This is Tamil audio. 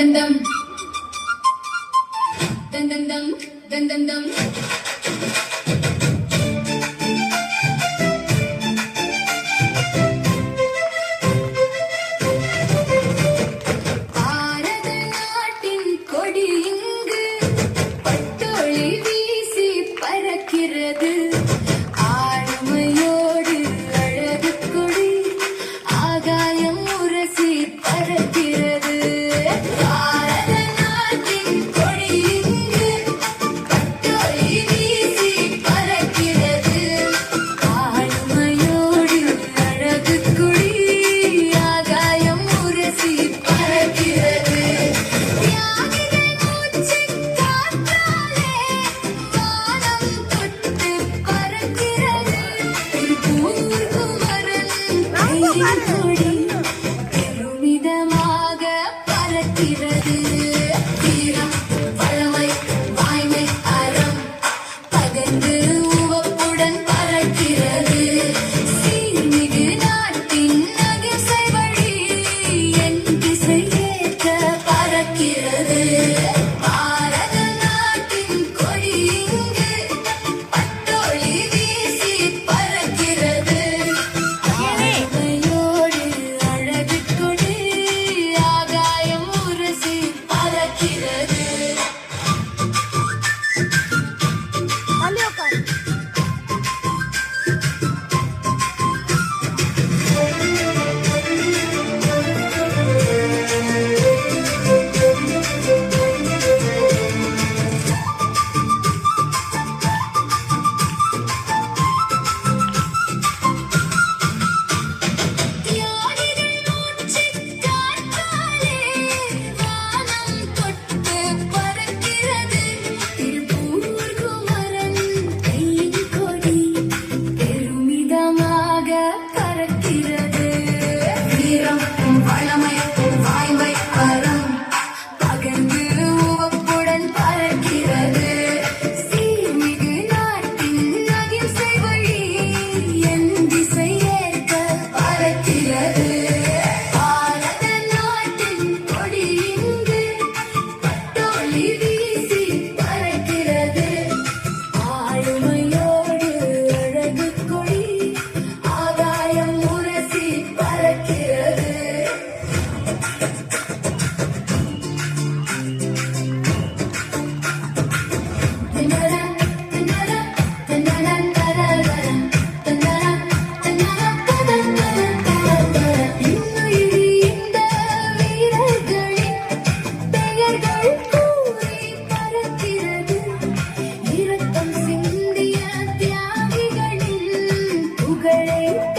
dum dum dum dum dum dum dum. பெருமிதமாக பறக்கிறது வீரம் பழமை வாய்மை அறம் பகந்து உவப்புடன் பறக்கிறது சீர்மிகு நாட்டின் அகிம்சை வழி என் திசை ஏற்க பறக்கிறது பாரத நாட்டின் கொடி இங்கு பட்டொளி வீசி பறக்கிறது வளமை வாய்மை அறம் பகர்ந்து உவப்புடன் பறக்கிறது சீர்மிகு நாட்டின் அகிம்சை வழி என் திசை ஏற்க பறக்கிறது பாரத நாட்டின் கொடி இங்கு பட்டொளி வீசி பறக்கிறது ஆளுமையோடு அழகு கொடி ஆகாயம் உரசி பறக்கிறது. Hey